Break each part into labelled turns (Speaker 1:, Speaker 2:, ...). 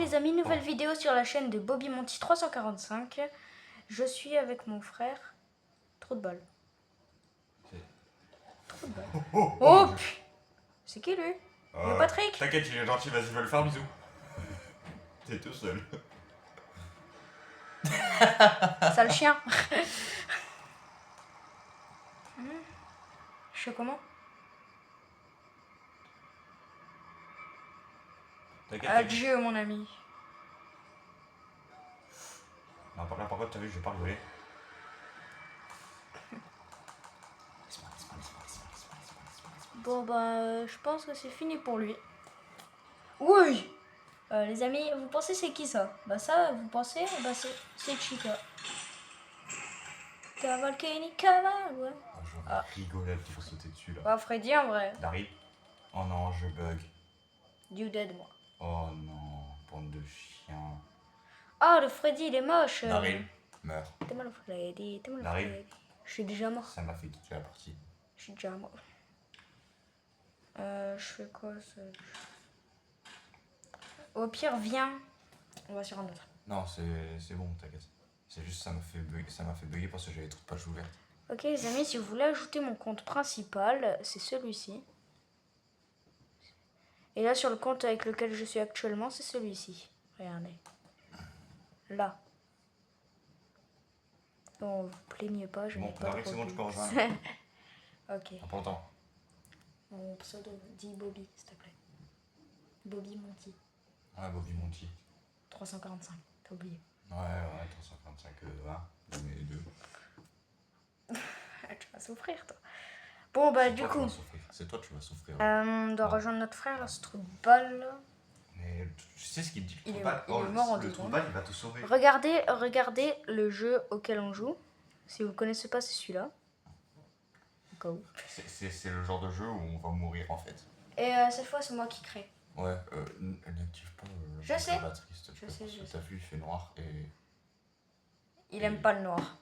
Speaker 1: les amis, nouvelle vidéo sur la chaîne de Bobby Monty 345. Je suis avec mon frère. Trop de balles. Trop de balles. Oh, c'est qui lui? Le Patrick?
Speaker 2: T'inquiète, il est gentil, vas-y, va le faire, bisous. T'es tout seul.
Speaker 1: Sale chien. Je fais comment?
Speaker 2: T'inquiète.
Speaker 1: Adieu mon ami.
Speaker 2: Non, là, par contre, t'as vu, je vais pas rigoler.
Speaker 1: Bon bah je pense que c'est fini pour lui. Oui. Les amis, vous pensez c'est qui ça? Bah ça, vous pensez, bah c'est Chica. Cavalcani Caval, ouais.
Speaker 2: Je rigolais pour sauter dessus là.
Speaker 1: Bah Freddy en vrai.
Speaker 2: Daryl. Oh non, je bug.
Speaker 1: You dead moi.
Speaker 2: Oh non, bande de chiens.
Speaker 1: Ah le Freddy il est moche.
Speaker 2: Daryl, meurs.
Speaker 1: T'es mal au Freddy, t'es mal au
Speaker 2: Daryl.
Speaker 1: Freddy. Je suis déjà mort.
Speaker 2: Ça m'a fait quitter la partie.
Speaker 1: Je suis déjà mort. Je fais quoi ça? Au pire viens. On va sur un autre.
Speaker 2: Non, c'est bon, t'inquiète. C'est juste ça m'a fait bugger parce que j'avais trop de pages ouvertes.
Speaker 1: Ok les amis, si vous voulez ajouter mon compte principal, c'est celui-ci. Et là sur le compte avec lequel je suis actuellement, c'est celui-ci. Regardez. Là. Bon, vous plaignez pas, je n'ai
Speaker 2: Bon,
Speaker 1: pas
Speaker 2: Daryl,
Speaker 1: trop
Speaker 2: c'est bon, tu
Speaker 1: bu.
Speaker 2: peux rejoindre.
Speaker 1: Ok.
Speaker 2: Important.
Speaker 1: Mon pseudo, dis Bobby, s'il te plaît. Bobby Monty.
Speaker 2: Ouais, Bobby Monty.
Speaker 1: 345, t'as oublié.
Speaker 2: Ouais, 355, 20, mais 2.
Speaker 1: Tu vas souffrir, toi. Bon, bah, du coup,
Speaker 2: C'est toi, tu vas souffrir.
Speaker 1: on doit rejoindre notre frère, là, ce trou de balle, là.
Speaker 2: Mais tu sais ce qu'il dit,
Speaker 1: Il est mort en
Speaker 2: le
Speaker 1: deux
Speaker 2: trou de
Speaker 1: secondes.
Speaker 2: balle, il va te sauver.
Speaker 1: Regardez le jeu auquel on joue. Si vous ne connaissez pas, c'est celui-là. Au cas où.
Speaker 2: C'est le genre de jeu où on va mourir en fait.
Speaker 1: Et cette fois, c'est moi qui crée.
Speaker 2: Ouais, n'active pas
Speaker 1: Je sais.
Speaker 2: la batterie, s'il te plaît.
Speaker 1: Je sais.
Speaker 2: T'as vu, il fait noir et...
Speaker 1: Il aime pas le noir.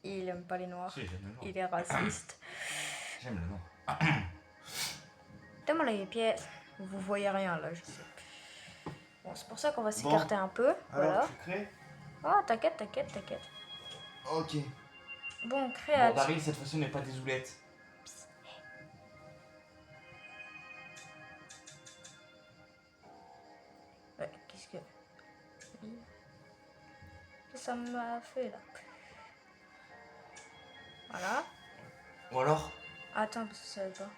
Speaker 1: Il aime pas les noirs.
Speaker 2: Si, j'aime le noir.
Speaker 1: Il est raciste.
Speaker 2: J'aime le noir.
Speaker 1: Donne-moi les pièces. Vous voyez rien, là, je sais. Bon, c'est pour ça qu'on va s'écarter un peu. Voilà.
Speaker 2: tu crées?
Speaker 1: Ah, t'inquiète.
Speaker 2: Ok.
Speaker 1: Bon, créatif.
Speaker 2: Daryl, cette fois-ci, on n'est pas des oulettes.
Speaker 1: Ouais, qu'est-ce que ça m'a fait, là? Voilà.
Speaker 2: Ou alors
Speaker 1: Attends, parce que ça va pas.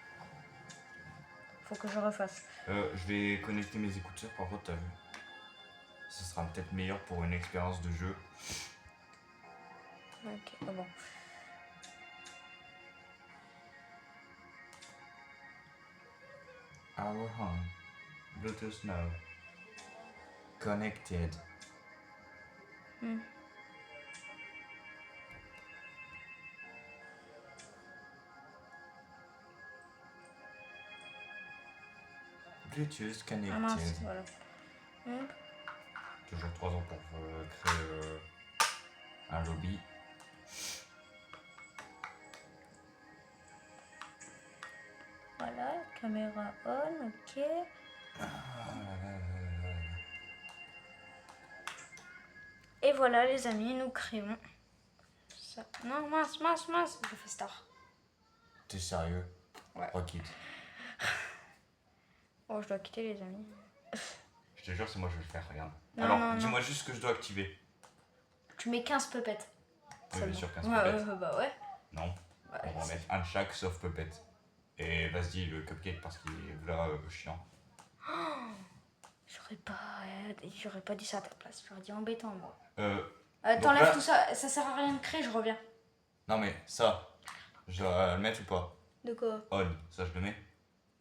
Speaker 1: Faut que je refasse.
Speaker 2: je vais connecter mes écouteurs, par contre, t'as vu. Ce sera peut-être meilleur pour une expérience de jeu.
Speaker 1: Ok, ah bon.
Speaker 2: Our home. Bluetooth now. Connected. Bluetooth connected.
Speaker 1: Ah mince, voilà.
Speaker 2: Toujours 3 ans pour créer un lobby.
Speaker 1: Voilà, caméra on, ok. Et voilà les amis, nous créons ça. Non, mince, je fais star.
Speaker 2: T'es sérieux?
Speaker 1: Ouais.
Speaker 2: Requitte.
Speaker 1: Oh, je dois quitter les amis.
Speaker 2: Je te jure, c'est moi je vais le faire, regarde.
Speaker 1: Non,
Speaker 2: Alors, dis-moi juste ce que je dois activer.
Speaker 1: Tu mets 15 pupettes.
Speaker 2: Oui, bien sûr, 15
Speaker 1: ouais,
Speaker 2: pupettes.
Speaker 1: bah ouais.
Speaker 2: Non,
Speaker 1: Ouais,
Speaker 2: on va mettre un de chaque sauf puppet. Et vas-y, le cupcake parce qu'il est là chiant.
Speaker 1: J'aurais pas dit ça à ta place, j'aurais dit embêtant moi.
Speaker 2: donc
Speaker 1: T'enlèves
Speaker 2: là-
Speaker 1: tout ça, ça sert à rien de créer, je reviens.
Speaker 2: Non mais ça, je dois le mettre ou pas?
Speaker 1: De quoi?
Speaker 2: On, ça je le mets?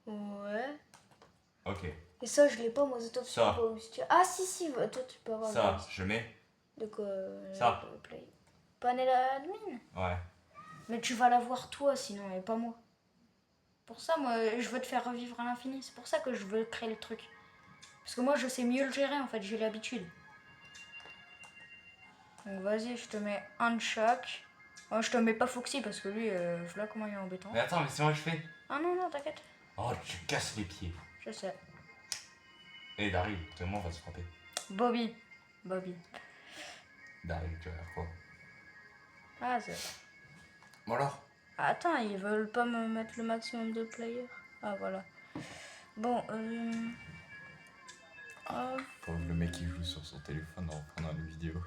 Speaker 1: Ouais.
Speaker 2: Ok.
Speaker 1: Et ça, je l'ai pas, moi, toi, tu
Speaker 2: Ça.
Speaker 1: peux pas où tu... Ah, si, toi, tu peux avoir.
Speaker 2: Ça, je le mets?
Speaker 1: De quoi?
Speaker 2: Ça.
Speaker 1: Play. Panel admin.
Speaker 2: Ouais.
Speaker 1: Mais tu vas l'avoir toi, sinon, et pas moi. Pour ça, moi, je veux te faire revivre à l'infini. C'est pour ça que je veux créer le truc. Parce que moi, je sais mieux le gérer, en fait, j'ai l'habitude. Donc, vas-y, je te mets un de chaque. Moi, je te mets pas Foxy, parce que lui, voilà comment il est embêtant.
Speaker 2: Mais attends, mais c'est moi que je fais.
Speaker 1: Ah non, t'inquiète.
Speaker 2: Oh, tu casses les pieds.
Speaker 1: Je sais.
Speaker 2: Et Daryl, tout le monde va se frapper.
Speaker 1: Bobby. Bobby.
Speaker 2: Daryl, tu vas faire quoi?
Speaker 1: Ah, c'est...
Speaker 2: Bon alors?
Speaker 1: Attends, ils veulent pas me mettre le maximum de players. Ah, voilà. Bon, ah,
Speaker 2: Faut que le mec il joue sur son téléphone en prenant une vidéo.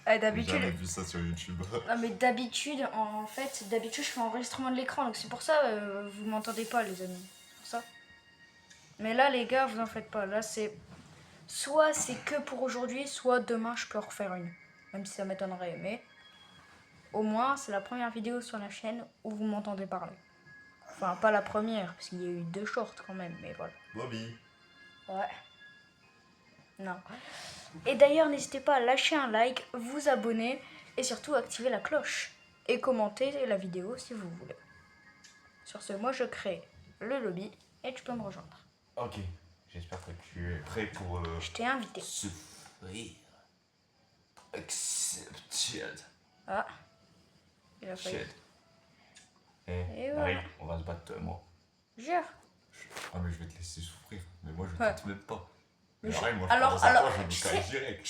Speaker 2: J'ai
Speaker 1: d'habitude...
Speaker 2: jamais vu ça sur YouTube.
Speaker 1: Non, mais d'habitude, en fait, d'habitude, je fais enregistrement de l'écran. Donc c'est pour ça, vous m'entendez pas, les amis. C'est pour ça. Mais là, les gars, vous en faites pas. Là, c'est... Soit c'est que pour aujourd'hui, soit demain, je peux en refaire une. Même si ça m'étonnerait, mais... Au moins, c'est la première vidéo sur la chaîne où vous m'entendez parler. Enfin, pas la première, parce qu'il y a eu 2 shorts quand même, mais voilà.
Speaker 2: Bobby.
Speaker 1: Ouais. Non. Et d'ailleurs, n'hésitez pas à lâcher un like, vous abonner et surtout activer la cloche. Et commenter la vidéo si vous voulez. Sur ce, moi je crée le lobby et tu peux me rejoindre.
Speaker 2: Ok, j'espère que tu es prêt pour
Speaker 1: Je t'ai invité.
Speaker 2: souffrir. Accepted.
Speaker 1: Ah. Il a failli.
Speaker 2: Shit. Eh,
Speaker 1: Et
Speaker 2: Daryl,
Speaker 1: voilà.
Speaker 2: on va se battre toi et moi.
Speaker 1: Jure.
Speaker 2: Ah mais je vais te laisser souffrir. Mais moi je
Speaker 1: Ouais.
Speaker 2: tente même pas.
Speaker 1: Mais
Speaker 2: Mais
Speaker 1: je-
Speaker 2: Daryl, moi
Speaker 1: alors,
Speaker 2: je pense à toi,
Speaker 1: alors,
Speaker 2: je me
Speaker 1: tu
Speaker 2: cache
Speaker 1: sais-
Speaker 2: direct.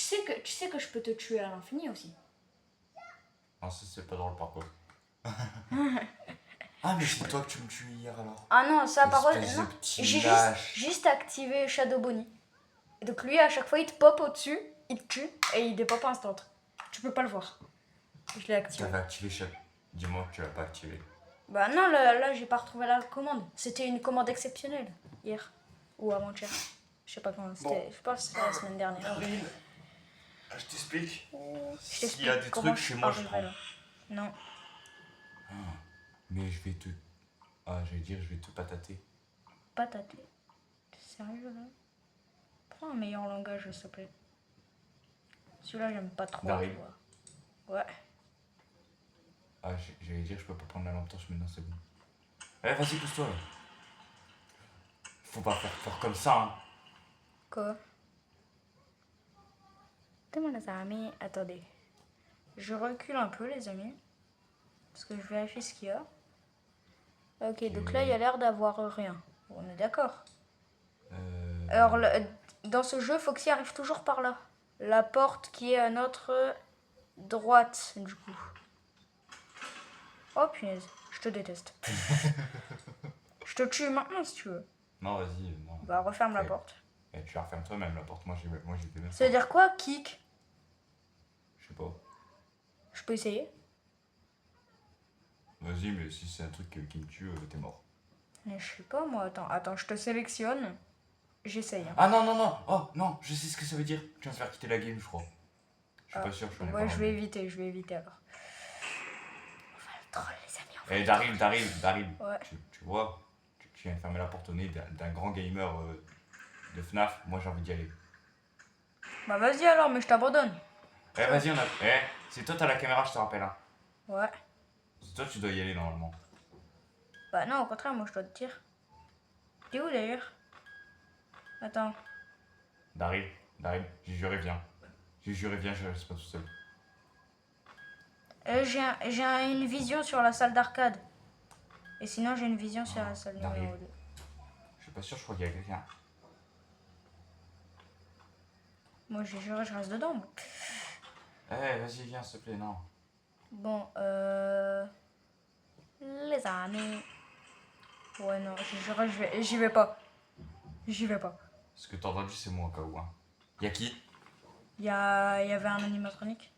Speaker 1: Tu sais que je peux te tuer à l'infini aussi.
Speaker 2: Non, ça c'est pas drôle par contre. Ah mais c'est toi que tu me tues hier alors.
Speaker 1: Ah non, ça par contre,
Speaker 2: Espèce de
Speaker 1: non.
Speaker 2: petit
Speaker 1: J'ai
Speaker 2: lâche.
Speaker 1: juste activé Shadow Bonnie. Et donc lui, à chaque fois, il te pop au-dessus, il te tue et il dépop instant. Tu peux pas le voir. Je l'ai activé.
Speaker 2: T'avais activé chat. Dis-moi que tu l'as pas activé.
Speaker 1: Bah non, là j'ai pas retrouvé la commande. C'était une commande exceptionnelle hier ou avant-hier. Je sais pas quand c'était.
Speaker 2: Bon.
Speaker 1: Je pense que c'était la semaine dernière.
Speaker 2: Daryl, je t'explique.
Speaker 1: Je
Speaker 2: S'il y a des
Speaker 1: comment
Speaker 2: trucs chez moi, je
Speaker 1: arriverai
Speaker 2: prends.
Speaker 1: là. Non.
Speaker 2: Mais je vais te... Ah, j'allais dire, je vais te patater.
Speaker 1: Pas tâter. T'es sérieux là? Prends un meilleur langage s'il te plaît. Celui-là j'aime pas trop.
Speaker 2: Daryl.
Speaker 1: Tu vois. Ouais.
Speaker 2: Ah, j'allais dire, je peux pas prendre la lampe torche maintenant, c'est bon. Eh, vas-y, pousse-toi. Faut pas faire peur comme ça, hein.
Speaker 1: Quoi? Attends les amis. Attendez. Je recule un peu les amis. Parce que je vérifie ce qu'il y a. Ok, donc là il y a l'air d'avoir rien. On est d'accord. Alors dans ce jeu, Foxy arrive toujours par là. La porte qui est à notre droite du coup. Oh punaise, je te déteste. Je te tue maintenant si tu veux.
Speaker 2: Non, vas-y, non.
Speaker 1: Bah referme la
Speaker 2: Ouais.
Speaker 1: porte.
Speaker 2: Eh, tu la refermes toi-même, la porte. Moi, j'y vais même
Speaker 1: Ça veut dire quoi, kick?
Speaker 2: Je sais pas.
Speaker 1: Je peux essayer?
Speaker 2: Vas-y, mais si c'est un truc qui me tue, t'es mort.
Speaker 1: Mais je sais pas moi, attends, je te sélectionne. J'essaye. Hein.
Speaker 2: Ah non, non, non. Oh, non, je sais ce que ça veut dire. Tu vas me faire quitter la game, je crois. Je suis pas sûr, je connais pas.
Speaker 1: Ouais, je vais éviter alors. On va le troll les amis.
Speaker 2: Eh, Daryl.
Speaker 1: Ouais.
Speaker 2: Tu vois, tu viens de fermer la porte au nez d'un grand gamer de FNAF. Moi, j'ai envie d'y aller.
Speaker 1: Bah vas-y alors, mais je t'abandonne.
Speaker 2: Eh, vas-y, on a... Eh, c'est toi, t'as la caméra, je te rappelle, hein.
Speaker 1: Ouais.
Speaker 2: C'est toi, tu dois y aller, normalement.
Speaker 1: Bah non, au contraire, moi je dois te dire. T'es où d'ailleurs? Attends.
Speaker 2: Daryl, j'ai juré, viens. J'ai juré, viens, je reste pas tout seul.
Speaker 1: J'ai une vision sur la salle d'arcade. Et sinon, j'ai une vision sur la salle
Speaker 2: Daryl.
Speaker 1: numéro 2.
Speaker 2: Je suis pas sûr, je crois qu'il y a quelqu'un.
Speaker 1: Moi, j'ai juré, je reste dedans. Moi.
Speaker 2: Eh, vas-y, viens, s'il te plaît, non.
Speaker 1: Bon, les amis. Ouais, non, j'ai juré, j'y vais pas. J'y vais pas.
Speaker 2: Ce que t'as entendu, c'est moi, au cas où, hein. Y'a qui?
Speaker 1: Il y avait un animatronique.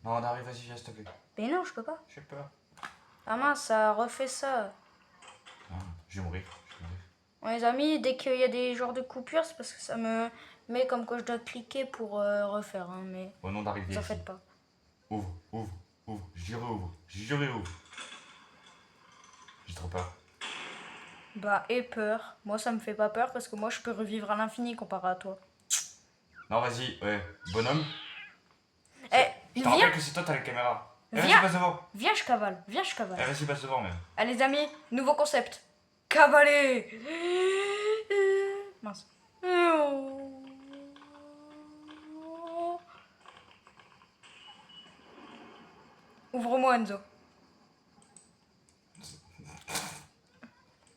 Speaker 2: Non, Daryl, vas-y, viens, s'il te plaît.
Speaker 1: Mais non, je peux pas.
Speaker 2: J'ai peur.
Speaker 1: Ah mince, ça refait ça.
Speaker 2: Ah, je vais mourir.
Speaker 1: Bon, les amis, dès qu'il y a des genres de coupures, c'est parce que ça me met comme quoi je dois cliquer pour refaire. Hein, mais
Speaker 2: Oh non, Daryl,
Speaker 1: vous
Speaker 2: viens
Speaker 1: en
Speaker 2: ici.
Speaker 1: faites pas.
Speaker 2: Ouvre. J'ai juré, ouvre. J'ai trop peur.
Speaker 1: Bah, et peur. Moi, ça me fait pas peur parce que moi, je peux revivre à l'infini comparé à toi.
Speaker 2: Non, vas-y, ouais. Bonhomme,
Speaker 1: Eh,
Speaker 2: je te
Speaker 1: viens,
Speaker 2: rappelle que c'est toi, t'as la caméra. Eh, vas-y,
Speaker 1: Viens.
Speaker 2: passe devant.
Speaker 1: viens, je cavale.
Speaker 2: Eh, vas-y, passe devant, même.
Speaker 1: Allez, les amis, nouveau concept. Cavaler. Mince. Ouvre-moi, Enzo.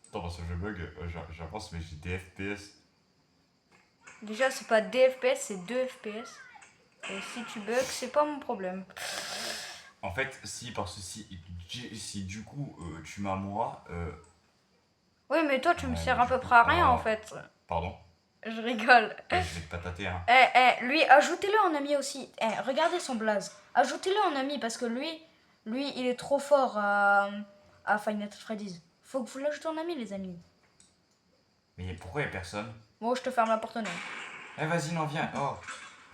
Speaker 2: Attends, parce que je bug, j'avance, mais j'ai des FPS.
Speaker 1: Déjà, c'est pas des FPS, c'est 2 FPS. Et si tu bugs, c'est pas mon problème.
Speaker 2: En fait, si, parce que si du coup tu m'as moi.
Speaker 1: Oui, mais toi, tu me
Speaker 2: Ouais,
Speaker 1: sers
Speaker 2: mais
Speaker 1: à
Speaker 2: du
Speaker 1: peu
Speaker 2: coup.
Speaker 1: près à rien en
Speaker 2: Oh,
Speaker 1: fait.
Speaker 2: pardon.
Speaker 1: Je rigole.
Speaker 2: Je vais te patater, hein.
Speaker 1: Lui, ajoutez-le en ami aussi. Regardez son blaze. Ajoutez-le en ami parce que lui, il est trop fort à Five Nights at Freddy's. Faut que vous l'ajoutez en ami, les amis.
Speaker 2: Mais pourquoi y a personne?
Speaker 1: Bon, je te ferme la porte au nez.
Speaker 2: Eh, vas-y, non, viens. Oh,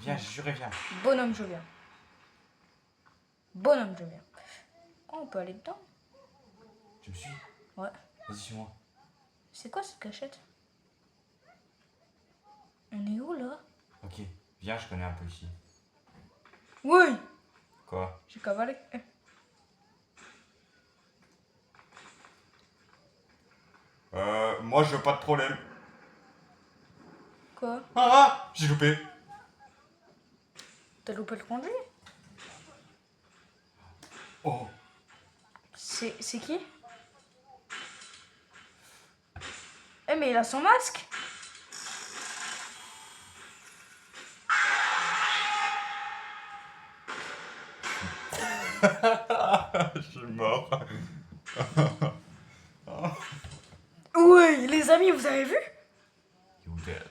Speaker 2: viens, j'ai juré, viens.
Speaker 1: Bonhomme, je viens. Bonhomme, je viens. Oh, on peut aller dedans.
Speaker 2: Tu me suis?
Speaker 1: Ouais.
Speaker 2: Vas-y, suis-moi.
Speaker 1: C'est quoi cette cachette? On est où là?
Speaker 2: Ok, viens, je connais un peu ici.
Speaker 1: Oui.
Speaker 2: Quoi?
Speaker 1: J'ai cavalé.
Speaker 2: Moi, je veux pas de problème.
Speaker 1: Quoi?
Speaker 2: Ah, j'ai loupé.
Speaker 1: T'as loupé le conduit?
Speaker 2: Oh,
Speaker 1: C'est qui? Eh, mais il a son masque.
Speaker 2: je suis mort.
Speaker 1: Oui, les amis, vous avez vu?
Speaker 2: You dead.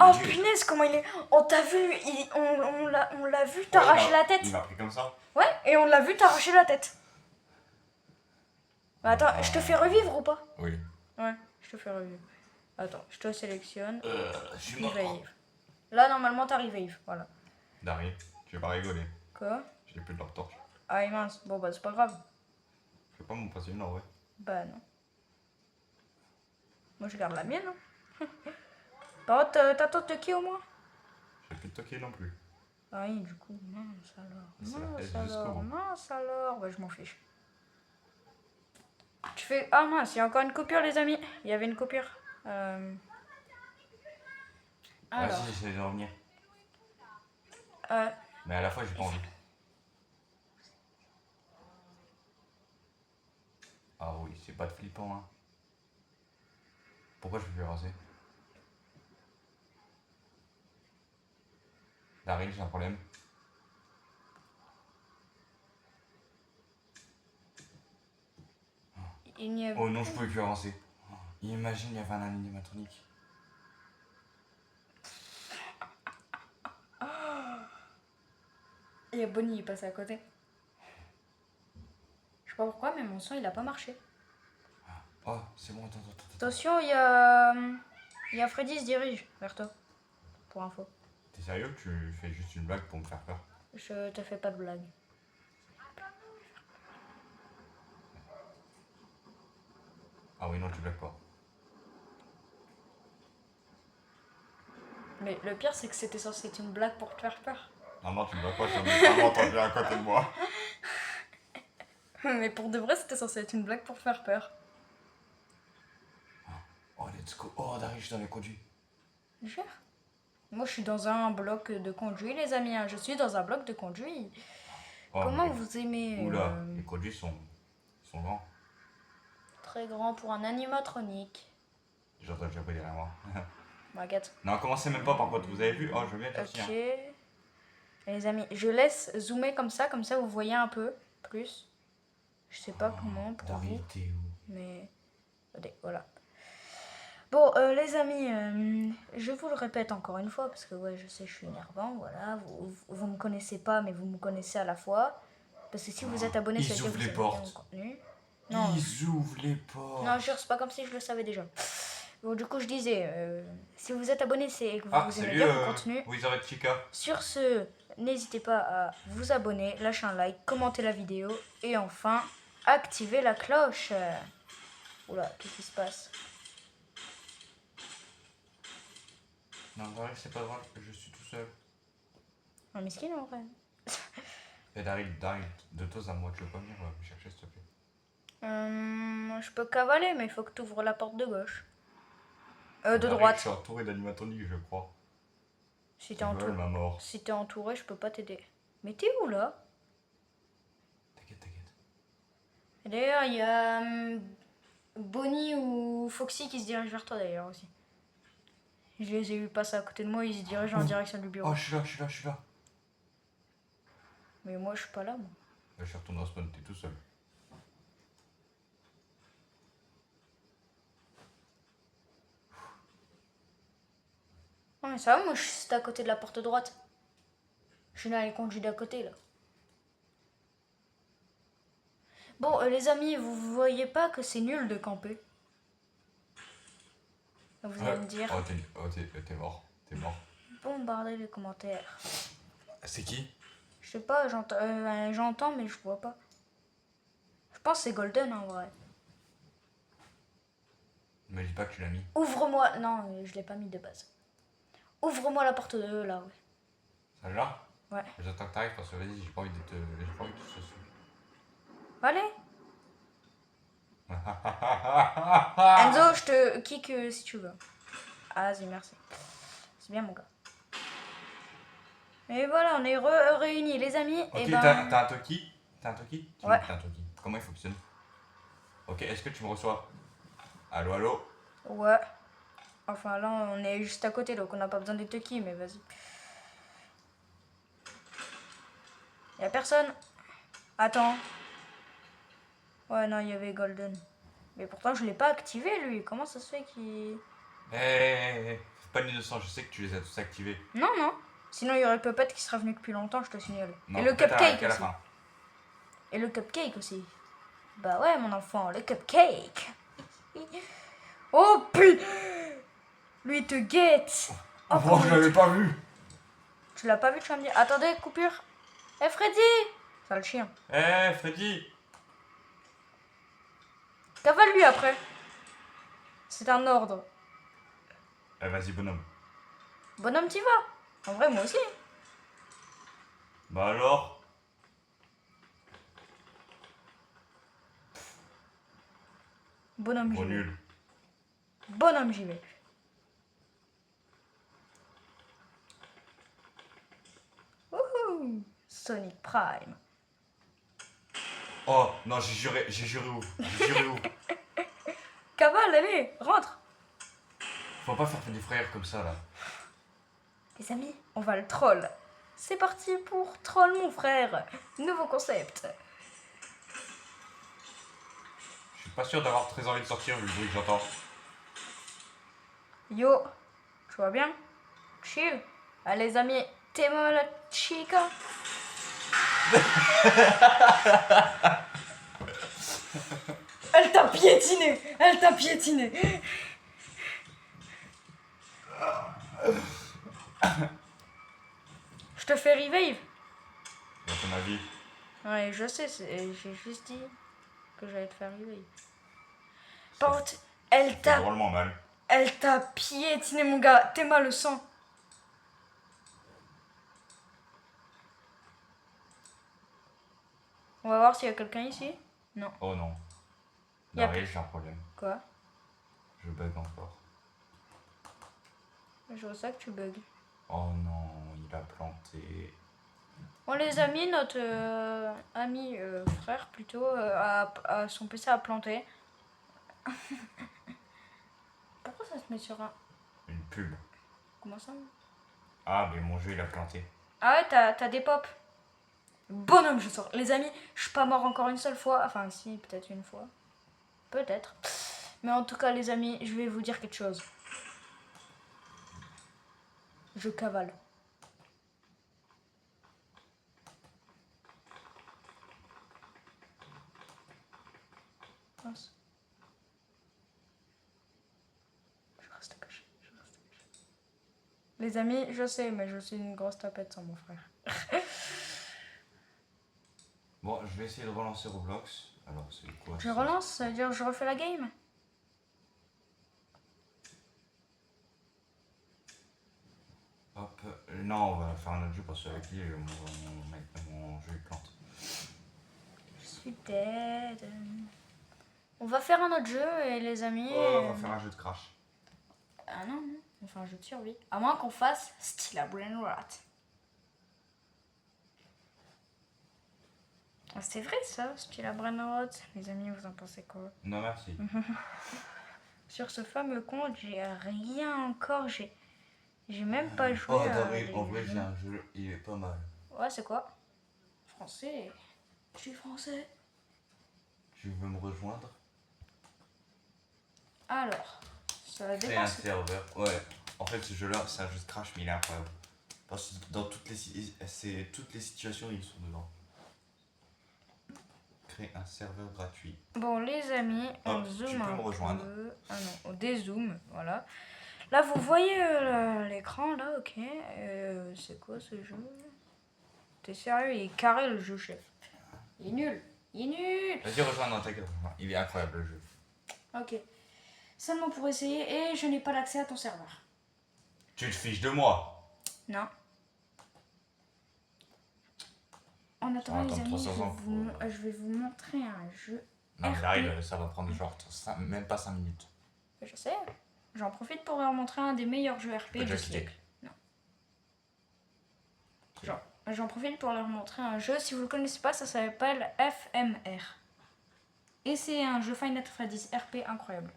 Speaker 1: Oh punaise, comment il est. On t'a vu, on l'a vu t'arracher la tête.
Speaker 2: Il m'a pris comme ça.
Speaker 1: Ouais, et on l'a vu t'arracher la tête. Bah, attends, je te fais revivre ou pas?
Speaker 2: Oui.
Speaker 1: Ouais, je te fais revivre. Attends, je te sélectionne.
Speaker 2: Je suis mort.
Speaker 1: Revive. Là, normalement, t'as revive. Voilà.
Speaker 2: Dari, tu vas pas rigoler.
Speaker 1: Quoi?
Speaker 2: J'ai plus de leur torche.
Speaker 1: Ah, mince. Bon, bah, c'est pas grave.
Speaker 2: Je vais pas m'en passer une en vrai.
Speaker 1: Bah, non. Moi, je garde la mienne. Hein. Par contre, t'as de qui au moins?
Speaker 2: J'ai plus de toquer non plus.
Speaker 1: Ah oui, du coup, mince alors.
Speaker 2: C'est la
Speaker 1: Mince
Speaker 2: haine jusqu'au
Speaker 1: alors,
Speaker 2: bout.
Speaker 1: mince alors. Bah, je m'en fiche. Tu fais. Ah mince, il y a encore une coupure, les amis. Il y avait une coupure. Alors.
Speaker 2: Vas-y, j'essaie de revenir.
Speaker 1: Euh,
Speaker 2: Mais à la fois, j'ai pas envie. Ah oui, c'est pas de flippant, hein. Pourquoi je peux plus avancer? Daryl, j'ai un problème.
Speaker 1: il n'y a.
Speaker 2: Oh non, je pouvais plus avancer. Imagine, il y avait un animatronique.
Speaker 1: Il y a Bonnie, il est passé à côté. Je sais pas pourquoi, mais mon son, il a pas marché.
Speaker 2: Oh, c'est bon, attends.
Speaker 1: Attention, il y a. Il y a Freddy se dirige vers toi. Pour info.
Speaker 2: T'es sérieux que tu fais juste une blague pour me faire peur?
Speaker 1: Je te fais pas de blague.
Speaker 2: Ah oui, non, tu blagues pas.
Speaker 1: Mais le pire, c'est que c'était censé être une blague pour te faire peur.
Speaker 2: Non, tu blagues pas, j'en ai vraiment entendu à côté de moi.
Speaker 1: Mais pour de vrai, c'était censé être une blague pour te faire peur.
Speaker 2: Oh, let's go. Oh, Daryl, je t'avais conduit.
Speaker 1: Jure. Moi, je suis dans un bloc de conduit, les amis. Hein. Je suis dans un bloc de conduit.
Speaker 2: Oh,
Speaker 1: Comment
Speaker 2: mais-
Speaker 1: vous aimez
Speaker 2: Oula, les conduits sont grands.
Speaker 1: Très grand pour un animatronique.
Speaker 2: J'entends le chapeau derrière moi.
Speaker 1: M'inquiète.
Speaker 2: Non, commencez même pas par contre, vous avez vu? Oh, je viens de
Speaker 1: Ok.
Speaker 2: sortir.
Speaker 1: Les amis, je laisse zoomer comme ça vous voyez un peu plus. Je sais pas comment pour vous,
Speaker 2: Daryl, t'es où?
Speaker 1: mais attendez, voilà. Bon, les amis, je vous le répète encore une fois parce que ouais, je sais, je suis énervant. Voilà, vous me connaissez pas, mais vous me connaissez à la fois. Parce que si vous êtes abonné,
Speaker 2: Ils
Speaker 1: ça veut dire que
Speaker 2: ouvrent
Speaker 1: vous
Speaker 2: les
Speaker 1: avez bien
Speaker 2: portes.
Speaker 1: mon contenu. Non,
Speaker 2: Ils ouvrent les portes.
Speaker 1: non, jure, c'est pas comme si je le savais déjà. Bon, du coup, je disais, si vous êtes abonné, c'est que vous
Speaker 2: Ah,
Speaker 1: aimez
Speaker 2: salut,
Speaker 1: bien mon contenu.
Speaker 2: Wizard Chica.
Speaker 1: Sur ce, n'hésitez pas à vous abonner, lâcher un like, commenter la vidéo et enfin, activer la cloche. Oula, qu'est-ce qui se passe?
Speaker 2: Non, Daryl, c'est pas grave, je suis tout seul.
Speaker 1: Un miskin en vrai.
Speaker 2: Et Daryl, de toi à moi, tu veux pas venir me chercher s'il te plaît?
Speaker 1: Je peux cavaler, mais il faut que tu ouvres la porte de gauche. De
Speaker 2: Daryl,
Speaker 1: droite.
Speaker 2: Je suis entouré d'animatroniques, je crois.
Speaker 1: Si
Speaker 2: Ils
Speaker 1: t'es
Speaker 2: veulent
Speaker 1: entouré,
Speaker 2: ma mort.
Speaker 1: je peux pas t'aider. Mais t'es où là?
Speaker 2: T'inquiète.
Speaker 1: Et d'ailleurs, il y a Bonnie ou Foxy qui se dirigent vers toi d'ailleurs aussi. Je les ai vus passer à côté de moi, ils se dirigent en direction du bureau.
Speaker 2: Oh, je suis là.
Speaker 1: Mais moi, je suis pas là, moi.
Speaker 2: Je suis retourné en spawn, t'es tout seul.
Speaker 1: Non, mais ça va, moi, je suis à côté de la porte droite. Je suis dans les conduits d'à côté, là. Bon, les amis, vous voyez pas que c'est nul de camper? Vous allez me dire.
Speaker 2: T'es mort. T'es mort.
Speaker 1: Bombardez les commentaires.
Speaker 2: C'est qui?
Speaker 1: Je sais pas, j'entends, mais je vois pas. Je pense que c'est Golden en vrai.
Speaker 2: Me dis pas que tu l'as mis.
Speaker 1: Ouvre-moi. Non, je l'ai pas mis de base. Ouvre-moi la porte de là, ouais.
Speaker 2: Celle-là?
Speaker 1: Ouais.
Speaker 2: J'attends que t'arrives parce que vas-y, j'ai pas envie de te suivre.
Speaker 1: Allez. Enzo, je te kick si tu veux. Ah, vas-y, merci. C'est bien, mon gars. Et voilà, on est réunis, les amis.
Speaker 2: Ok,
Speaker 1: et ben...
Speaker 2: t'as un Toki?
Speaker 1: Ouais.
Speaker 2: T'as un Toki. Comment il fonctionne? Ok, est-ce que tu me reçois? Allô?
Speaker 1: Ouais. Enfin, là, on est juste à côté, donc on n'a pas besoin des Tucky, mais vas-y. Y'a personne. Attends. Ouais, non, il y avait Golden. Mais pourtant, je l'ai pas activé, lui. Comment ça se fait qu'il...
Speaker 2: Fais pas l'innocent, je sais que tu les as tous activés.
Speaker 1: Non, non. Sinon, il y aurait Puppet qui serait venu depuis longtemps, je te signale.
Speaker 2: Non,
Speaker 1: et le
Speaker 2: peut-être
Speaker 1: cupcake
Speaker 2: à la
Speaker 1: aussi.
Speaker 2: fin.
Speaker 1: Et le cupcake aussi. Bah ouais, mon enfant, le cupcake. Oh, putain. Lui, il te guette.
Speaker 2: Oh, je l'avais pas vu.
Speaker 1: Tu l'as pas vu, tu vas me dire. Attendez, coupure. Eh, Freddy. Sale chien.
Speaker 2: Freddy.
Speaker 1: Cavale lui après. C'est un ordre.
Speaker 2: Vas-y, bonhomme.
Speaker 1: Bonhomme, t'y vas. En vrai, moi aussi.
Speaker 2: Bah alors?
Speaker 1: Bonhomme, j'y vais.
Speaker 2: Nul.
Speaker 1: Bonhomme, j'y vais. Wouhou. Sonic Prime.
Speaker 2: Oh, non, j'ai juré où?
Speaker 1: Cavale, allez, rentre.
Speaker 2: Faut pas faire des frères comme ça, là.
Speaker 1: Les amis, on va le troll. C'est parti pour Troll mon frère. Nouveau concept.
Speaker 2: Je suis pas sûr d'avoir très envie de sortir vu le bruit que j'entends.
Speaker 1: Yo, tu vois bien? Chill. Allez les amis, t'aimes la chica? Elle t'a piétiné. Elle t'a piétiné. Je te fais revive.
Speaker 2: Dans ton avis.
Speaker 1: Ouais, je sais, j'ai juste dit que j'allais te faire revive. Par contre, elle
Speaker 2: C'est
Speaker 1: t'a...
Speaker 2: drôlement mal.
Speaker 1: Elle t'a piétiné, mon gars. T'es mal le sang. On va voir s'il y a quelqu'un ici. Non.
Speaker 2: Oh non.
Speaker 1: Y'a
Speaker 2: D'arrêt, j'ai un problème.
Speaker 1: Quoi?
Speaker 2: Je bug encore.
Speaker 1: Je vois ça que tu bugs.
Speaker 2: Oh non, il a planté.
Speaker 1: Bon, les amis, notre ami frère plutôt, son PC a planté. Pourquoi ça se met sur un...
Speaker 2: Une pub.
Speaker 1: Comment ça?
Speaker 2: Ah, mais mon jeu il a planté.
Speaker 1: Ah ouais, t'as des pops. Bonhomme, je sors. Les amis, je suis pas mort encore une seule fois. Enfin, si, peut-être une fois. Peut-être. Mais en tout cas, les amis, je vais vous dire quelque chose. Je cavale. Mince. Je reste caché. Les amis, je sais, mais je suis une grosse tapette sans mon frère.
Speaker 2: Bon, je vais essayer de relancer Roblox. Alors, c'est quoi
Speaker 1: Je relance, ça veut dire je refais la game.
Speaker 2: Hop. Non, on va faire un autre jeu parce qu'avec lui, mon jeu il plante.
Speaker 1: Je suis dead. On va faire un autre jeu et les amis...
Speaker 2: Oh, on va faire un jeu de crash.
Speaker 1: Ah non, non, on fait un jeu de survie. À moins qu'on fasse style à Brain Rat. Ah, c'est vrai ça, style à Brain Rat. Les amis, vous en pensez quoi?
Speaker 2: Non, merci.
Speaker 1: Sur ce fameux compte, j'ai rien encore. J'ai même pas joué
Speaker 2: Oh,
Speaker 1: à
Speaker 2: David, en
Speaker 1: des
Speaker 2: vrai,
Speaker 1: jeux.
Speaker 2: j'ai un jeu, il est pas mal.
Speaker 1: Ouais, c'est quoi? Français. Je suis français.
Speaker 2: Tu veux me rejoindre?
Speaker 1: Alors, ça
Speaker 2: Créer
Speaker 1: dépend.
Speaker 2: un serveur. Ouais, en fait, ce jeu-là, c'est un jeu de crash, mais il est incroyable. Parce que dans toutes les situations, ils sont dedans. Créer un serveur gratuit.
Speaker 1: Bon, les amis, on
Speaker 2: Hop, tu
Speaker 1: zoome
Speaker 2: peux
Speaker 1: un
Speaker 2: me rejoindre.
Speaker 1: peu. Ah non, on dézoome, voilà. Là, vous voyez l'écran, là, ok. C'est quoi ce jeu? T'es sérieux? Il est carré le jeu, chef. Il est nul. Il est nul.
Speaker 2: Vas-y, rejoins dans ta gueule. Il est incroyable le jeu.
Speaker 1: Ok. Seulement pour essayer et je n'ai pas l'accès à ton serveur.
Speaker 2: Tu te fiches de moi.
Speaker 1: Non. En attendant, les
Speaker 2: attendre
Speaker 1: amis,
Speaker 2: 300 ans
Speaker 1: je vais vous montrer un jeu.
Speaker 2: Non, mais
Speaker 1: RP.
Speaker 2: là, ça va prendre genre même pas 5 minutes.
Speaker 1: Je sais. J'en profite pour leur montrer un des meilleurs jeux RP
Speaker 2: peux
Speaker 1: du
Speaker 2: déjà quitter.
Speaker 1: siècle. Non. J'en profite pour leur montrer un jeu. Si vous le connaissez pas, ça s'appelle FMR. Et c'est un jeu Final Fantasy RP incroyable.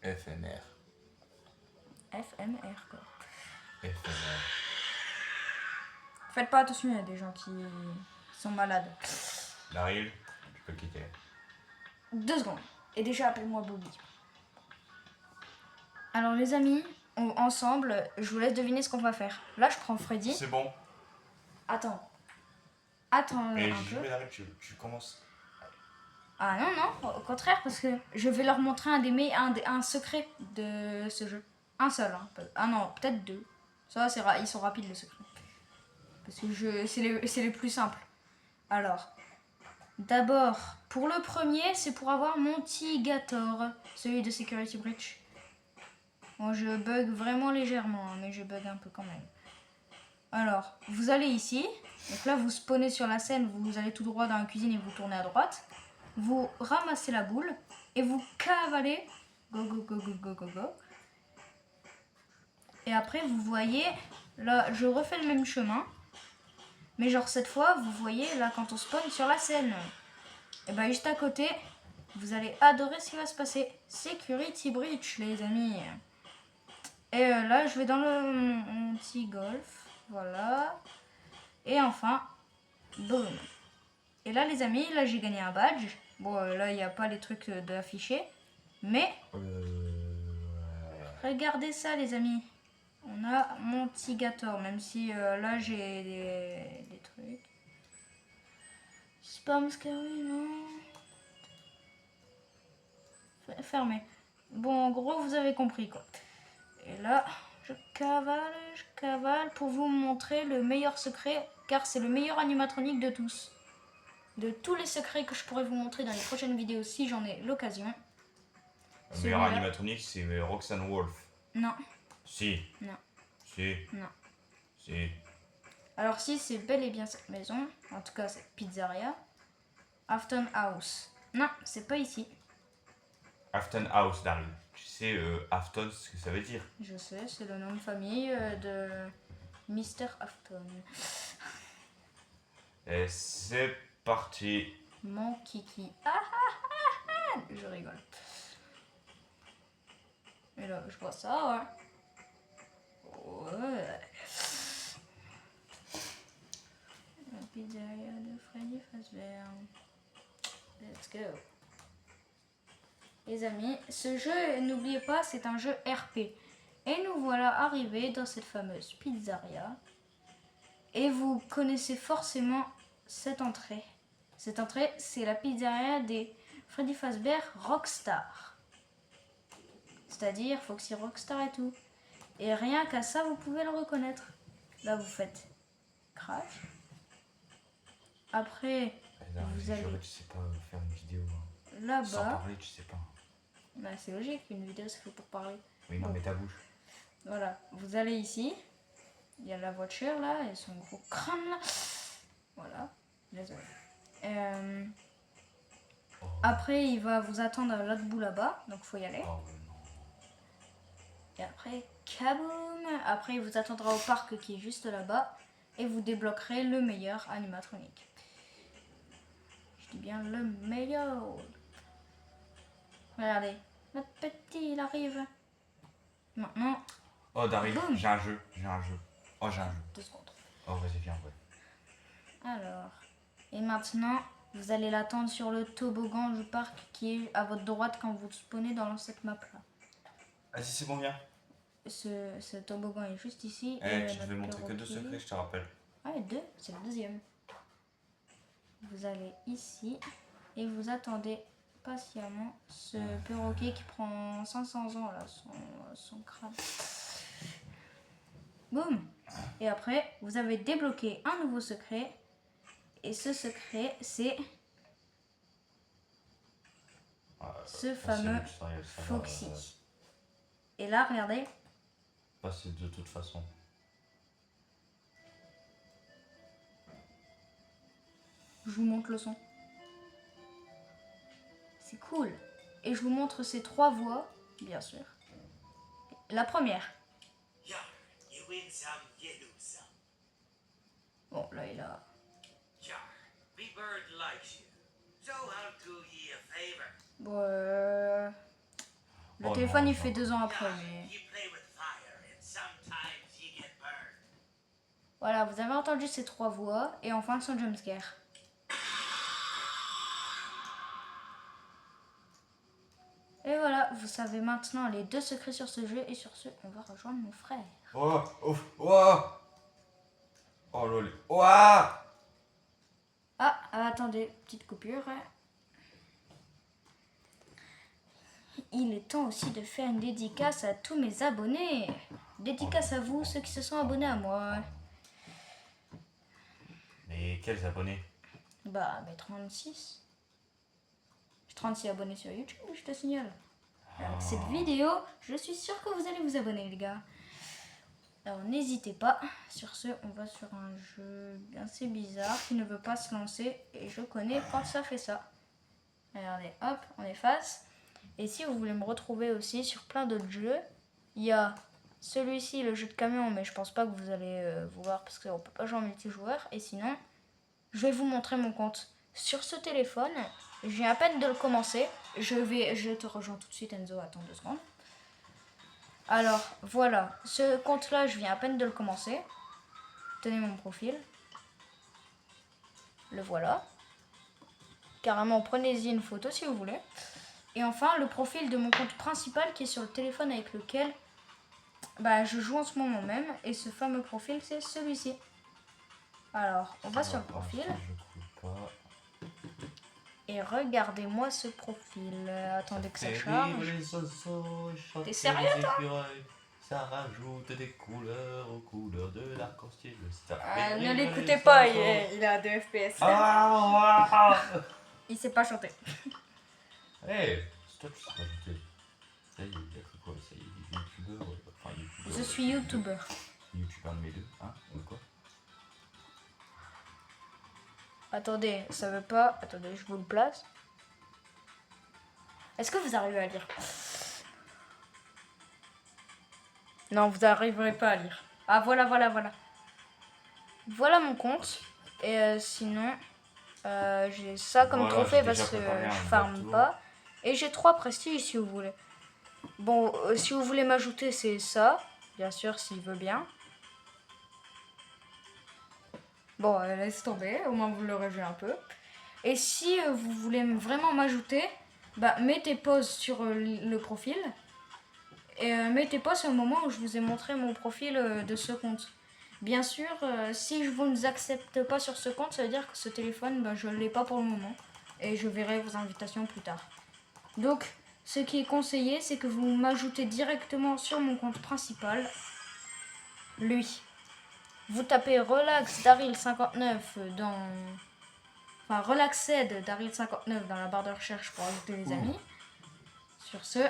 Speaker 2: FMR.
Speaker 1: FMR quoi.
Speaker 2: FMR.
Speaker 1: Faites pas attention, il y a des gens qui sont malades.
Speaker 2: Daryl, tu peux quitter.
Speaker 1: 2 secondes. Et déjà, appelle-moi Bobby. Alors les amis, ensemble, je vous laisse deviner ce qu'on va faire. Là, je prends Freddy.
Speaker 2: C'est bon.
Speaker 1: Attends
Speaker 2: Et
Speaker 1: un
Speaker 2: j'y
Speaker 1: peu.
Speaker 2: vais, Daryl, tu commences.
Speaker 1: Ah non, au contraire, parce que je vais leur montrer un secret de ce jeu. Un seul, hein. Ah non, peut-être 2. Ça, ils sont rapides les secrets. Parce que c'est les plus simples. Alors, d'abord, pour le premier, c'est pour avoir Montigator, celui de Security Breach. Bon, je bug vraiment légèrement, hein, mais je bug un peu quand même. Alors, vous allez ici. Donc là, vous spawnez sur la scène, vous allez tout droit dans la cuisine et vous tournez à droite. Vous ramassez la boule et vous cavalez. Go, go, go, go, go, go, go. Et après, vous voyez, là, je refais le même chemin. Mais genre, cette fois, vous voyez, là, quand on spawn sur la scène. Et ben juste à côté, vous allez adorer ce qui va se passer. Security Breach, les amis. Et là, je vais dans mon petit golf. Voilà. Et enfin, boum. Et là, les amis, là, j'ai gagné un badge. Bon, là, il n'y a pas les trucs d'afficher. Mais, regardez ça, les amis. On a Montigator, même si là, j'ai des trucs. Spam Scary, non. Fermé. Bon, en gros, vous avez compris, quoi. Et là, je cavale pour vous montrer le meilleur secret, car c'est le meilleur animatronique de tous. De tous les secrets que je pourrais vous montrer dans les prochaines vidéos si j'en ai l'occasion.
Speaker 2: Le meilleur animatronique, c'est Roxanne Wolf.
Speaker 1: Non.
Speaker 2: Si.
Speaker 1: Non.
Speaker 2: Si.
Speaker 1: Non.
Speaker 2: Si.
Speaker 1: Alors si, c'est bel et bien cette maison. En tout cas, cette pizzeria. Afton House. Non, c'est pas ici.
Speaker 2: Afton House, Daryl. Tu sais, Afton, ce que ça veut dire.
Speaker 1: Je sais, c'est le nom de famille de Mr. Afton.
Speaker 2: Et c'est parti.
Speaker 1: Mon kiki. Ah, ah, ah, ah. Je rigole. Et là, je vois ça, ouais. Ouais. La pizzeria de Freddy Fazbear. Let's go. Les amis, ce jeu, n'oubliez pas, c'est un jeu RP. Et nous voilà arrivés dans cette fameuse pizzeria. Et vous connaissez forcément cette entrée. Cette entrée, c'est la pizzeria des Freddy Fazbear Rockstar. C'est-à-dire Foxy Rockstar et tout. Et rien qu'à ça, vous pouvez le reconnaître. Là, vous faites crash. Après, vous allez
Speaker 2: Tu sais pas faire une vidéo. Sans
Speaker 1: là-bas.
Speaker 2: parler, tu sais pas.
Speaker 1: Bah, c'est logique, une vidéo, c'est fait pour parler.
Speaker 2: Oui, non, mais ta bouche.
Speaker 1: Voilà, vous allez ici. Il y a la voiture là, et son gros crâne là. Voilà, désolé. Après, il va vous attendre à l'autre bout là-bas, donc faut y aller.
Speaker 2: Oh, non.
Speaker 1: Et après, kaboum! Après, il vous attendra au parc qui est juste là-bas, et vous débloquerez le meilleur animatronique. Je dis bien le meilleur. Regardez, notre petit, il arrive. Maintenant,
Speaker 2: Oh, Daryl,
Speaker 1: Boum.
Speaker 2: j'ai un jeu. Oh, j'ai un jeu.
Speaker 1: 2 secondes.
Speaker 2: Oh, vas-y, viens, ouais.
Speaker 1: Alors, et maintenant, vous allez l'attendre sur le toboggan du parc qui est à votre droite quand vous spawnez dans cette map là.
Speaker 2: Vas-y, c'est bon, viens.
Speaker 1: Ce toboggan est juste ici.
Speaker 2: Eh, tu
Speaker 1: notre
Speaker 2: devais montrer que 2
Speaker 1: perroquet-
Speaker 2: secrets, je te rappelle.
Speaker 1: Ah, et 2, c'est le deuxième. Vous allez ici et vous attendez patiemment ce perroquet qui prend 500 ans là, son crâne. Boum. Et après, vous avez débloqué un nouveau secret. Et ce secret, c'est ce fameux Foxy. Et là, regardez.
Speaker 2: Passer de toute façon.
Speaker 1: Je vous montre le son. C'est cool. Et je vous montre ces 3 voix, bien sûr. La première. Bon, là, il a... Bon, le
Speaker 2: Oh
Speaker 1: téléphone,
Speaker 2: non,
Speaker 1: il fait 2 ans après, mais... Voilà, vous avez entendu ces 3 voix. Et enfin, son jumpscare. Et voilà, vous savez maintenant les 2 secrets sur ce jeu. Et sur ce, on va rejoindre mon frère.
Speaker 2: Oh, oh, oh. Oh, lol. Oh, ah.
Speaker 1: Ah, attendez, petite coupure. Il est temps aussi de faire une dédicace à tous mes abonnés. Dédicace à vous, ceux qui se sont abonnés à moi.
Speaker 2: Mais quels abonnés?
Speaker 1: Bah, mais 36. J'ai 36 abonnés sur YouTube, je te signale. Avec cette vidéo, je suis sûre que vous allez vous abonner, les gars. Alors, n'hésitez pas. Sur ce, on va sur un jeu assez bizarre qui ne veut pas se lancer. Et je connais quand ça fait ça. Regardez, hop, on efface. Et si vous voulez me retrouver aussi sur plein d'autres jeux, il y a celui-ci, le jeu de camion, mais je pense pas que vous allez vous voir parce qu'on peut pas jouer en multijoueur. Et sinon, je vais vous montrer mon compte sur ce téléphone. J'ai à peine de le commencer. Je te rejoins tout de suite, Enzo. Attends 2 secondes. Alors, voilà. Ce compte-là, je viens à peine de le commencer. Tenez mon profil. Le voilà. Carrément, prenez-y une photo si vous voulez. Et enfin, le profil de mon compte principal qui est sur le téléphone avec lequel je joue en ce moment même. Et ce fameux profil, c'est celui-ci. Alors, on va sur le profil. Et regardez-moi ce profil. Attendez que ça charge. T'es sérieux, toi?
Speaker 2: Ça rajoute des couleurs aux couleurs de l'arc-en-ciel.
Speaker 1: Ne l'écoutez pas, il a 2 FPS. Il sait pas chanter.
Speaker 2: Hey, stop, je sais pas chanter. Ça y est, il a fait quoi? Ça y est, youtubeur. Enfin, youtubeur.
Speaker 1: Je suis youtubeur.
Speaker 2: Youtubeur de mes deux, hein? Ou quoi?
Speaker 1: Attendez, ça veut pas. Attendez, je vous le place. Est-ce que vous arrivez à lire? Non, vous n'arriverez pas à lire. Ah, voilà. Voilà mon compte. Et sinon, j'ai ça comme
Speaker 2: Voilà,
Speaker 1: trophée
Speaker 2: j'ai
Speaker 1: parce
Speaker 2: déjà
Speaker 1: que
Speaker 2: préparé un
Speaker 1: je farme
Speaker 2: bateau.
Speaker 1: pas. Et j'ai 3 prestiges si vous voulez. Bon, si vous voulez m'ajouter, c'est ça. Bien sûr, s'il veut bien. Bon, laisse tomber. Au moins, vous l'aurez vu un peu. Et si vous voulez vraiment m'ajouter, mettez pause sur le profil. Et mettez pause au moment où je vous ai montré mon profil de ce compte. Bien sûr, si je vous ne accepte pas sur ce compte, ça veut dire que ce téléphone, je ne l'ai pas pour le moment. Et je verrai vos invitations plus tard. Donc, ce qui est conseillé, c'est que vous m'ajoutez directement sur mon compte principal. Lui. Vous tapez Relax Daryl 59 dans... Enfin, Relaxed Daryl 59 dans la barre de recherche pour ajouter les amis. Sur ce,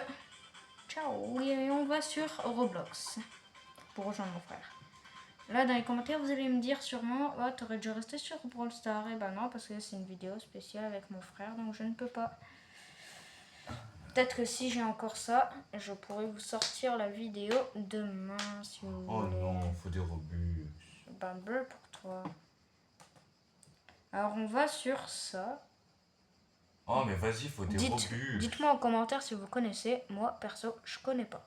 Speaker 1: ciao. Et on va sur Roblox pour rejoindre mon frère. Là, dans les commentaires, vous allez me dire sûrement, oh, t'aurais dû rester sur Brawl Stars. Et non, parce que c'est une vidéo spéciale avec mon frère, donc je ne peux pas. Peut-être que si j'ai encore ça, je pourrais vous sortir la vidéo demain, si vous voulez.
Speaker 2: Oh non, faut des rebus.
Speaker 1: Bleu pour toi. Alors, on va sur ça.
Speaker 2: Oh, mais vas-y, faut des rebus.
Speaker 1: Dites-moi en commentaire si vous connaissez. Moi, perso, je connais pas.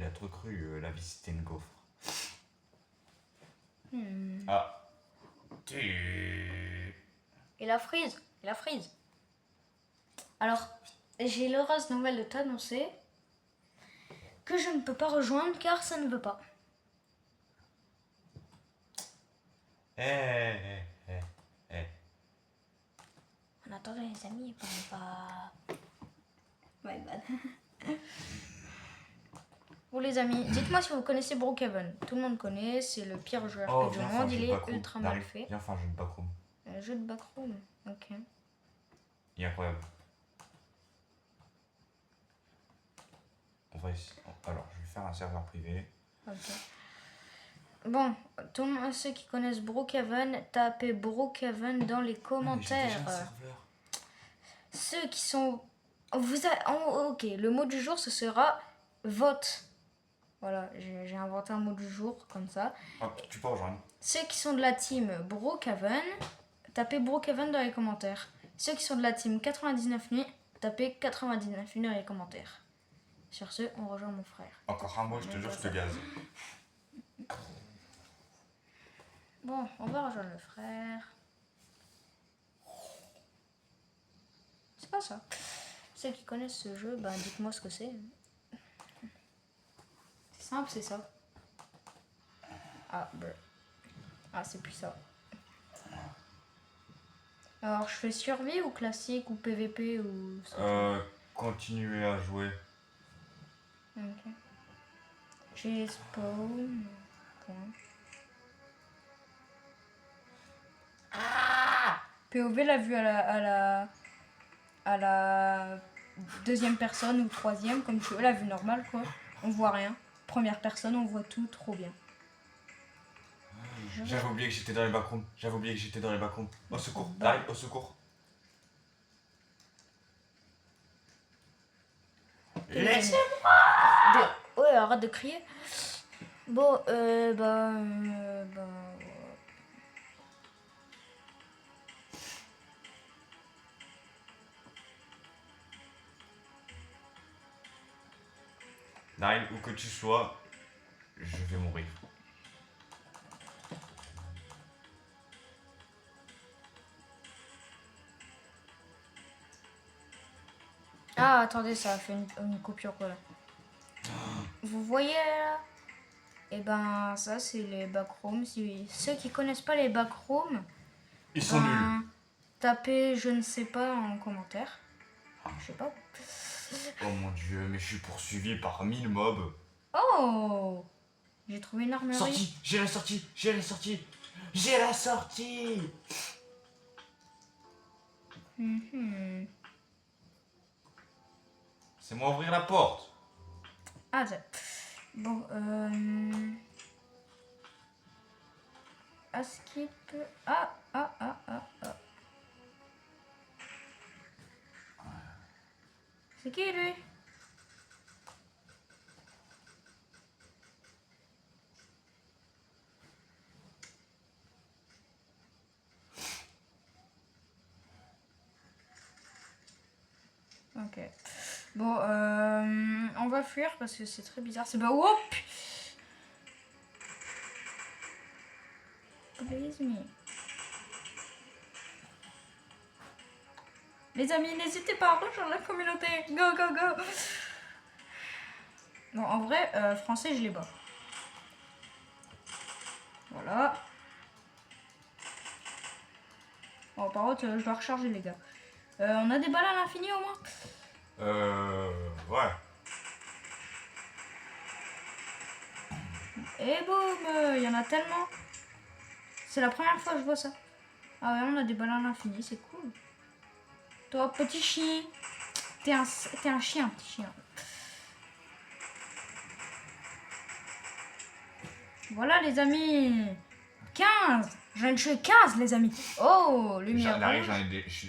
Speaker 2: a trop cru la vie c'était une gaufre.
Speaker 1: Hmm.
Speaker 2: Ah. Tu...
Speaker 1: Et la frise. Et la frise. Alors, j'ai l'heureuse nouvelle de t'annoncer que je ne peux pas rejoindre car ça ne veut pas. En attendant les amis, on va... My bad. Bon les amis, dites-moi si vous connaissez Brookhaven. Tout le monde connaît, c'est le pire jeu
Speaker 2: Oh,
Speaker 1: RPG du
Speaker 2: viens
Speaker 1: monde,
Speaker 2: faire un jeu
Speaker 1: il
Speaker 2: de
Speaker 1: est
Speaker 2: backroom.
Speaker 1: ultra mal fait.
Speaker 2: Viens faire un jeu de backroom.
Speaker 1: Un jeu de backroom, ok.
Speaker 2: Il est incroyable. On va essayer. Alors, je vais faire un serveur privé.
Speaker 1: Ok. Bon, tout le monde, ceux qui connaissent Brookhaven, tapez Brookhaven dans les commentaires.
Speaker 2: J'ai déjà un serveur.
Speaker 1: Ceux qui sont... Ok, le mot du jour, ce sera vote. Voilà, j'ai inventé un mot du jour, comme ça.
Speaker 2: Ah, tu peux rejoindre.
Speaker 1: Ceux qui sont de la team Brookhaven, tapez Brookhaven dans les commentaires. Ceux qui sont de la team 99 nuits, tapez 99 nuits dans les commentaires. Sur ce, on rejoint mon frère.
Speaker 2: Encore un mot, je te jure, je te gaze.
Speaker 1: Bon, on va rejoindre le frère. C'est pas ça. Ceux qui connaissent ce jeu, ben dites-moi ce que c'est. C'est simple, c'est ça. Ah, c'est plus ça. Alors, je fais survie ou classique ou PVP ou...
Speaker 2: Continuez à jouer.
Speaker 1: Ok. J'ai spawn. Ok. POV l'a vu à la deuxième personne ou troisième, comme tu veux, la vue normale quoi. On voit rien. Première personne, on voit tout, trop bien.
Speaker 2: J'avais oublié que j'étais dans les backrooms. Au secours, Daryl, au secours.
Speaker 1: Laissez-moi. Ouais, arrête de crier. Bon,
Speaker 2: Daryl, où que tu sois, je vais mourir.
Speaker 1: Ah, attendez, ça a fait une coupure quoi là. Vous voyez là? Et ben, ça c'est les backrooms. Ceux qui connaissent pas les backrooms,
Speaker 2: Ils sont nuls.
Speaker 1: Tapez je ne sais pas en commentaire. Je sais pas.
Speaker 2: Oh mon dieu, mais je suis poursuivi par 1000 mobs.
Speaker 1: Oh! J'ai trouvé une armurerie.
Speaker 2: Sortie, j'ai la sortie, j'ai la sortie, j'ai la sortie. C'est moi ouvrir la porte.
Speaker 1: Ah, bon, skip. Ah. C'est qui lui? Ok. Bon, on va fuir parce que c'est très bizarre. C'est pas... Whoop! Please me. Les amis, n'hésitez pas à rejoindre la communauté. Go, go, go. Bon, en vrai, français, je les bats. Voilà. Bon, par contre, je dois recharger, les gars. On a des balles à l'infini, au moins?
Speaker 2: Ouais.
Speaker 1: Et boum, il y en a tellement. C'est la première fois que je vois ça. Ah ouais, on a des balles à l'infini, c'est cool. Toi, petit chien. T'es un chien, petit chien. Voilà, les amis. 15. Je viens de tuer 15, les amis. Oh, lumière rouge.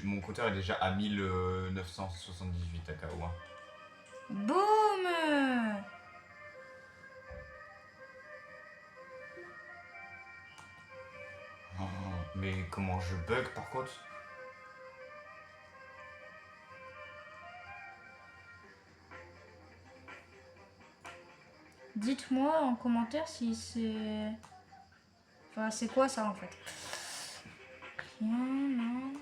Speaker 2: Mon compteur est déjà à 1978 à KO.
Speaker 1: Boum.
Speaker 2: Oh, mais comment je bug par contre?
Speaker 1: Dites-moi en commentaire si c'est... Enfin, c'est quoi ça en fait? Non.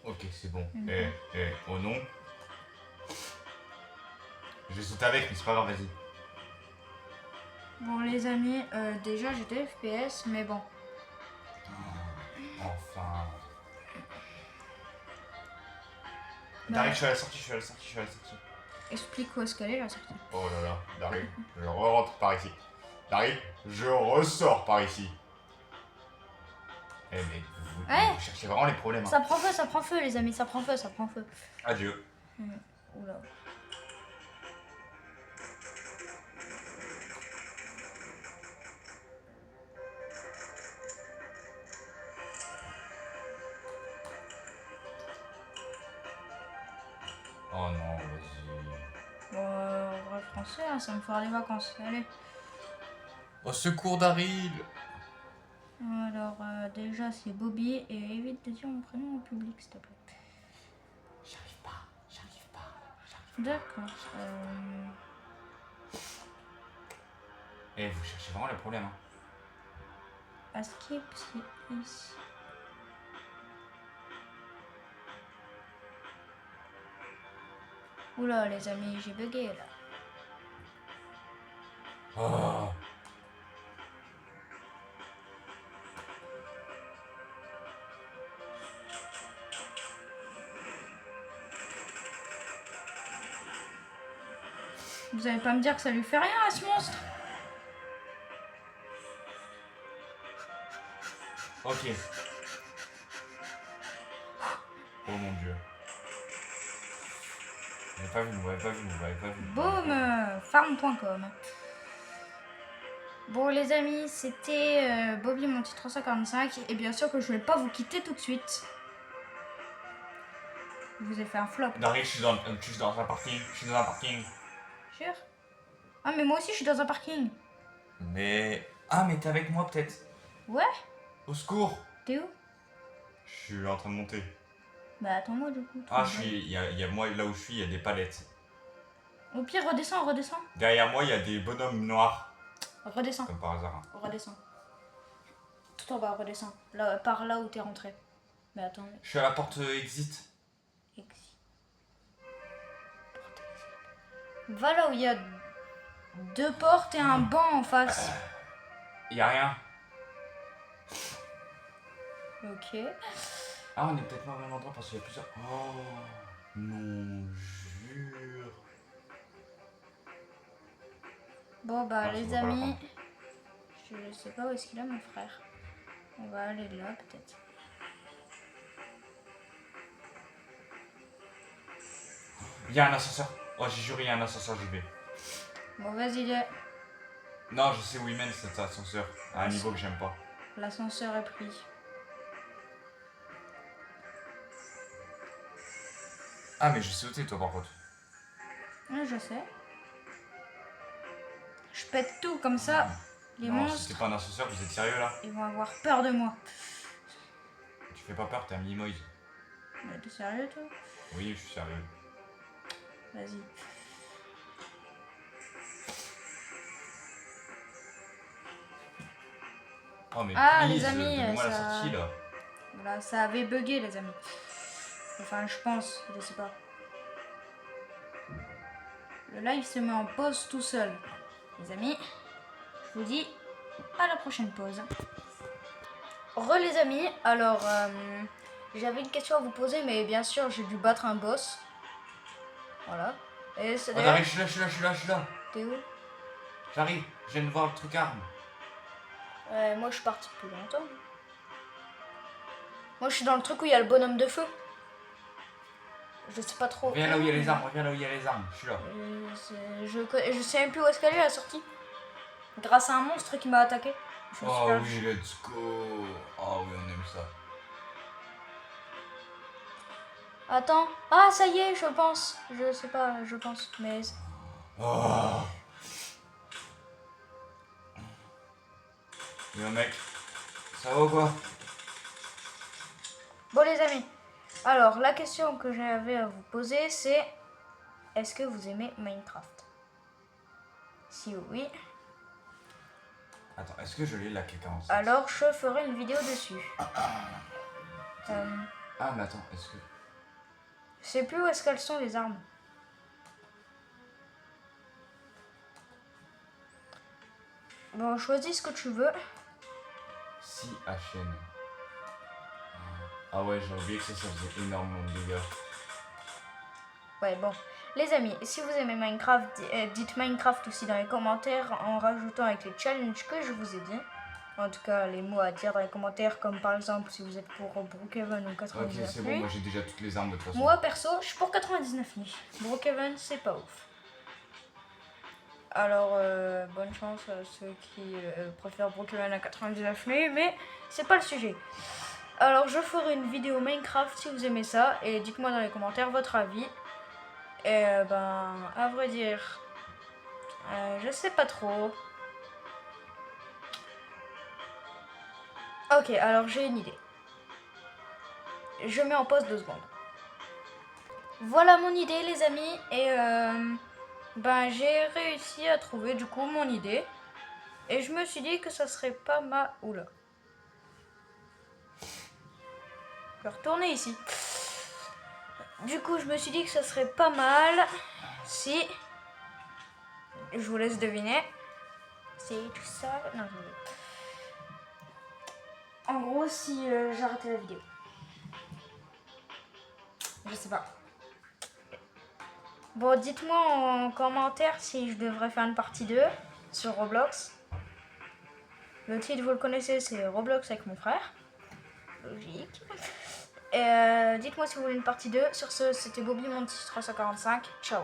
Speaker 2: Ok, c'est bon. Oh non. Je vais sauter avec, mais c'est pas grave, vas-y.
Speaker 1: Bon les amis, déjà j'étais FPS, mais bon.
Speaker 2: Enfin.
Speaker 1: Bah,
Speaker 2: Daryl, je suis à la sortie.
Speaker 1: explique où est-ce qu'elle est la sortie.
Speaker 2: Oh là là, Daryl, je rentre par ici. Daryl, je ressors par ici. Eh mais vous cherchez vraiment les problèmes. Hein.
Speaker 1: Ça prend feu les amis, ça prend feu.
Speaker 2: Adieu.
Speaker 1: Oula.
Speaker 2: Oh non, vas-y.
Speaker 1: Bon, en vrai français, hein, ça me fera les vacances. Allez.
Speaker 2: Au secours, Daryl.
Speaker 1: Alors, déjà, c'est Bobby. Et évite de dire mon prénom en public, s'il te plaît.
Speaker 2: J'arrive pas.
Speaker 1: D'accord.
Speaker 2: Eh, vous cherchez vraiment les problèmes. Hein.
Speaker 1: Skip, c'est ici. Oula, les amis, j'ai bugué là.
Speaker 2: Oh.
Speaker 1: Vous allez pas me dire que ça lui fait rien à ce monstre?
Speaker 2: Ok. Oh mon dieu. Vous m'avez pas vu.
Speaker 1: Boum, farm.com. Bon les amis, c'était Bobby Monty 345 et bien sûr que je vais pas vous quitter tout de suite. Je vous ai fait un flop.
Speaker 2: Daryl, je suis dans un parking.
Speaker 1: Sûr? Ah mais moi aussi je suis dans un parking.
Speaker 2: Mais... Ah, mais t'es avec moi peut-être.
Speaker 1: Ouais?
Speaker 2: Au secours.
Speaker 1: T'es où?
Speaker 2: Je suis en train de monter.
Speaker 1: Bah attends-moi du coup.
Speaker 2: Ah, il y a moi là où je suis, il y a des palettes.
Speaker 1: Au pire redescends.
Speaker 2: Derrière moi, il y a des bonhommes noirs.
Speaker 1: Redescends.
Speaker 2: Comme par hasard. Hein.
Speaker 1: Redescends. Tout en bas, redescends. Là, par là où t'es rentré. Mais attends.
Speaker 2: Je suis à la porte exit.
Speaker 1: Va là où il y a 2 portes et un banc en face.
Speaker 2: Il y a rien.
Speaker 1: Ok.
Speaker 2: Ah, on est peut-être pas au même endroit parce qu'il y a plusieurs... Oh, non, jure.
Speaker 1: Bon bah
Speaker 2: Ah,
Speaker 1: les amis, je sais pas où est-ce qu'il est mon frère. On va aller là peut-être.
Speaker 2: Il y a un ascenseur. Oh, j'ai juré, il y a un ascenseur, j'y vais.
Speaker 1: Bon vas-y,
Speaker 2: Non, je sais où il mène cet ascenseur. À un niveau que j'aime pas.
Speaker 1: l'ascenseur est pris.
Speaker 2: Ah, mais je sais où t'es toi par contre.
Speaker 1: Oui, je sais. Je pète tout comme ça. Les
Speaker 2: non,
Speaker 1: monstres,
Speaker 2: c'était pas un ascenseur, vous êtes sérieux là?
Speaker 1: ils vont avoir peur de moi.
Speaker 2: Tu fais pas peur, t'es un Minimoys.
Speaker 1: Mais t'es sérieux toi?
Speaker 2: Oui, je suis sérieux.
Speaker 1: Vas-y.
Speaker 2: Oh, mais
Speaker 1: Ah,
Speaker 2: please,
Speaker 1: les amis,
Speaker 2: donnez-moi la
Speaker 1: ça...
Speaker 2: sortie là.
Speaker 1: Voilà, ça avait bugué les amis. Enfin, je pense, je sais pas. Le live se met en pause tout seul. Les amis, je vous dis à la prochaine pause. Les amis, alors j'avais une question à vous poser, mais bien sûr j'ai dû battre un boss. Voilà. Et c'est
Speaker 2: Oh, Daryl, je suis là.
Speaker 1: T'es où?
Speaker 2: J'arrive, je viens de voir le truc arme.
Speaker 1: Moi je suis parti depuis longtemps. Moi je suis dans le truc où il y a le bonhomme de feu. Je sais pas trop.
Speaker 2: Viens là où il y a les armes, je suis là.
Speaker 1: Je sais même plus où est-ce qu'elle est la sortie. Grâce à un monstre qui m'a attaqué.
Speaker 2: Oh oui, let's go. Oh oui, on aime ça.
Speaker 1: Attends. Ah, ça y est, je pense. Je sais pas, je pense. Mais...
Speaker 2: Oh. Yo mec, ça va ou quoi?
Speaker 1: Bon les amis, alors la question que j'avais à vous poser c'est... est-ce que vous aimez Minecraft? Si oui,
Speaker 2: Attends, est-ce que je lis la K46?
Speaker 1: alors je ferai une vidéo dessus.
Speaker 2: Ah, mais attends, est-ce que...
Speaker 1: Je sais plus où est-ce qu'elles sont les armes. Bon, choisis ce que tu veux.
Speaker 2: Si HN. Ah ouais, j'ai oublié que ça faisait énormément de dégâts.
Speaker 1: Ouais, bon. Les amis, si vous aimez Minecraft, dites Minecraft aussi dans les commentaires en rajoutant avec les challenges que je vous ai dit. En tout cas, les mots à dire dans les commentaires, comme par exemple si vous êtes pour Brookhaven ou 99
Speaker 2: Ok, c'est bon,
Speaker 1: nuits.
Speaker 2: moi j'ai déjà toutes les armes de toute façon.
Speaker 1: Moi, perso, je suis pour 99 nuits. Brookhaven, c'est pas ouf. Alors, bonne chance à ceux qui préfèrent Brookhaven à 99 nuits, mais c'est pas le sujet. Alors, je ferai une vidéo Minecraft si vous aimez ça, et dites-moi dans les commentaires votre avis. Et ben, à vrai dire, je sais pas trop. Ok, alors j'ai une idée. Je mets en pause 2 secondes. Voilà mon idée, les amis, et ben j'ai réussi à trouver du coup mon idée. Et je me suis dit que ça serait pas mal. Oula. Je vais retourner ici. Du coup, je me suis dit que ça serait pas mal si. Je vous laisse deviner. C'est tout ça. Non, en gros, si j'arrêtais la vidéo. Je sais pas. Bon, dites-moi en commentaire si je devrais faire une partie 2 sur Roblox. Le titre, vous le connaissez, c'est Roblox avec mon frère. Logique. Et dites-moi si vous voulez une partie 2. Sur ce, c'était Bobby Monty 345. Ciao.